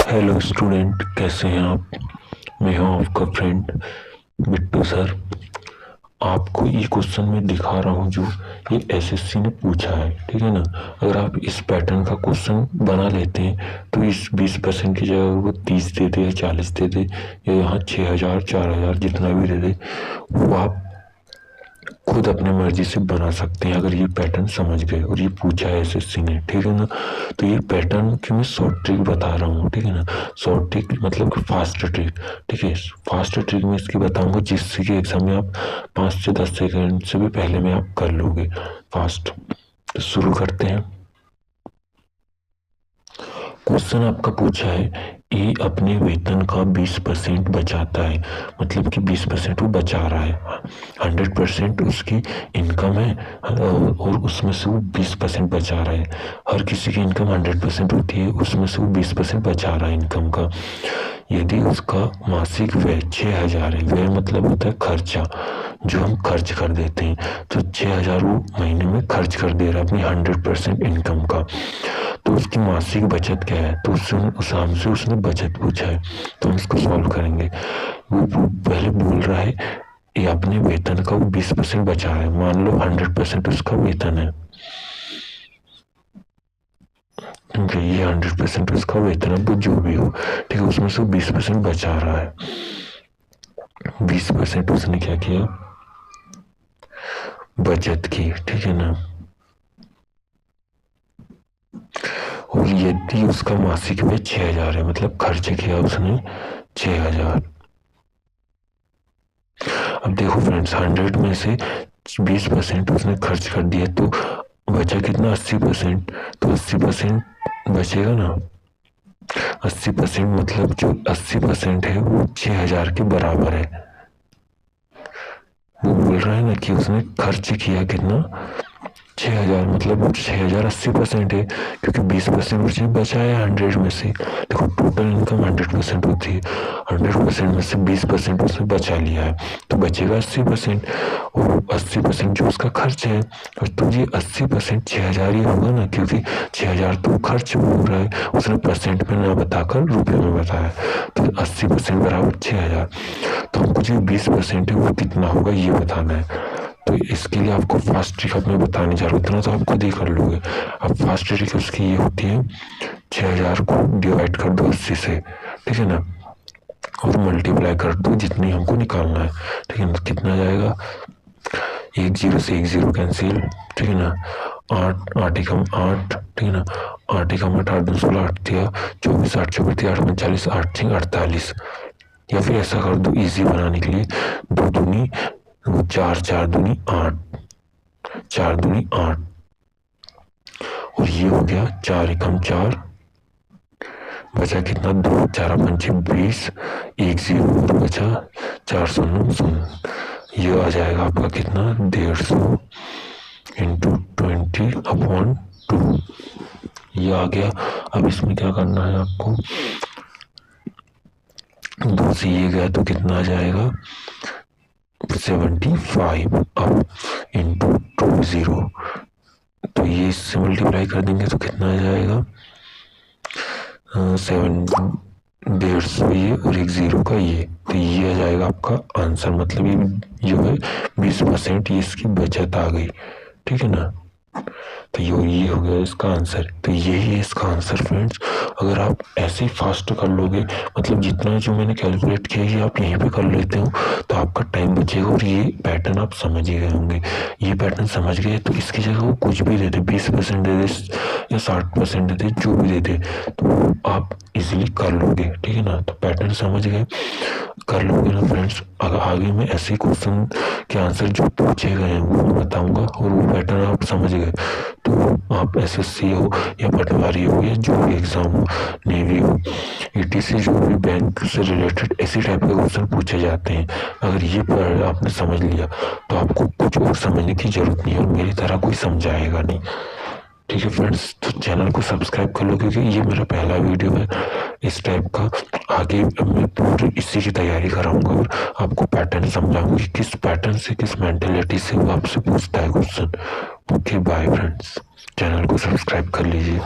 Hello student, कैसे हैं आप। मैं हूं आपका फ्रेंड बिट्टू सर। आपको ये क्वेश्चन में दिखा रहा हूँ जो ये एसएससी ने पूछा है, ठीक है ना। अगर आप इस पैटर्न का क्वेश्चन बना लेते हैं तो इस 20% की जगह वो 30 दे दे या 40 दे दे या यहाँ 6,000 4,000 जितना भी दे दे, वो आप खुद अपने मर्जी से बना सकते हैं अगर ये पैटर्न समझ गए और ये पूछा है एसएससी ने, ठीक है ना। तो ये पैटर्न की मैं शॉर्ट ट्रिक बता रहा हूँ, ठीक है ना। शॉर्ट ट्रिक मतलब कि फास्ट ट्रिक, ठीक है। फास्ट ट्रिक में इसकी बताऊंगा जिससे कि एग्जाम में आप 5 से 10 सेकंड से भी पहले में आप कर लोगे फास्ट। तो शुरू करते हैं। क्वेश्चन आपका पूछा है ए अपने वेतन का 20% बचाता है, मतलब कि 20% वो बचा रहा है। 100% उसकी इनकम है और उसमें से वो 20% बचा रहा है। हर किसी की इनकम 100% होती है, उसमें से वो 20% बचा रहा है इनकम का। यदि उसका मासिक व्यय 6,000 है, व्यय मतलब होता है खर्चा, जो हम खर्च कर देते हैं, तो 6,000 वो महीने में खर्च कर दे रहा है अपनी 100% इनकम का। तो उसकी मासिक बचत क्या है, तो उस हमसे उसने बचत पूछा है, तो हम इसको सॉल्व करेंगे। वो पहले बोल रहा है ये अपने वेतन का वो 20% बचा रहा है। मान लो 100% उसका वेतन है, ये 100% उसका वेतन है, वो जो भी हो, ठीक है। उसमें से 20% बचा रहा है। 20% उसने क्या किया, बचत की, ठीक है ना। और यदि उसका मासिक में 6,000 है, मतलब खर्च किया उसने 6,000। अब देखो फ्रेंड्स, 100 में से 20% उसने खर्च कर दिया तो बचा कितना, 80%। तो 80% बचेगा ना। 80% मतलब जो 80% है वो 6,000 के बराबर है। वो बोल रहा है ना कि उसने खर्च किया कितना, 6,000, मतलब 6,000 80% है, क्योंकि 20% उसने बचा है 100 में से। देखो टोटल इनकम 100% होती है, 100% में से 20% उसने बचा लिया है, तो बचेगा 80%। और 80% जो उसका खर्च है, और तो ये 80% 6,000 ही होगा ना, क्योंकि 6,000 तो खर्च हो रहा है, उसने परसेंट में ना बताकर रुपये में बताया। तो 80% बराबर 6,000। तो हमको जो 20% है वो कितना होगा ये बताना है। तो इसके लिए आपको फास्ट ट्रिक अब मैं बताने जा रहा हूँ, उतना तो आप खुद ही कर लोगे। अब फास्ट ट्रिक उसकी ये होती है, 6,000 को डिवाइड कर दो 80 से, ठीक है ना, और मल्टीप्लाई कर दो जितनी हमको निकालना है, ठीक है ना। कितना जाएगा, 1 0 से 1 0 कैंसिल, ठीक है ना। 8 8 एकम 8, ठीक है ना। 8 एकम 8, 8 2 16, 8 दिया 24, 8 चौबीस 8 39, 8 6 48। या फिर ऐसा कर दो इजी बनाने के लिए, 2 दूनी 4, 4 दूनी 8, 4 दूनी 8, और ये हो गया 4 एकम 4, बचा कितना 2, 4 पंचे 20, 1 0 और बचा 4 शून्य शून्य। ये आ जाएगा आपका कितना, 150 इंटू 20/2, ये आ गया। अब इसमें क्या करना है आपको, 2 से ये गया तो कितना आ जाएगा, 75 अब इंटू 2 0, तो ये इससे मल्टीप्लाई कर देंगे तो कितना आ जाएगा, 150 ये और 1 0 का ये, तो ये आ जाएगा आपका आंसर। मतलब ये जो है 20% ये इसकी बचत आ गई, ठीक है ना। तो ये हो गया इसका आंसर। तो यही है इसका आंसर फ्रेंड्स। अगर आप ऐसे ही फास्ट कर लोगे, मतलब जितना जो मैंने कैलकुलेट किया ये आप यहीं पे कर लेते हो, तो आपका टाइम बचेगा और ये पैटर्न आप समझ ही गए होंगे। ये पैटर्न समझ गए तो इसकी जगह वो कुछ भी दे दे, 20% दे दे या 60% दे दे, जो भी दे दे, तो आप इजीली कर लोगे, ठीक है ना। तो पैटर्न समझ गए, कर लोगे ना फ्रेंड्स। अगर आगे में ऐसे क्वेश्चन के आंसर जो पूछे गए हैं वो बताऊंगा, और वो पैटर्न आप समझ गए तो आप एसएससी हो या पटवारी हो या जो भी एग्जाम हो, नेवी हो, ईटीसी, जो भी बैंक से रिलेटेड ऐसी टाइप के क्वेश्चन पूछे जाते हैं, अगर ये पढ़ आपने समझ लिया तो आपको कुछ और समझने की जरूरत नहीं है, और मेरी तरह कोई समझाएगा नहीं, ठीक है फ्रेंड्स। तो चैनल को सब्सक्राइब कर लो, क्योंकि ये मेरा पहला वीडियो है इस टाइप का। आगे मैं पूरी इसी की तैयारी कराऊंगा और आपको पैटर्न समझाऊंगा कि किस पैटर्न से, किस मेंटेलिटी से वो आपसे पूछता है question. Okay bye friends, channel को सब्सक्राइब कर लीजिए।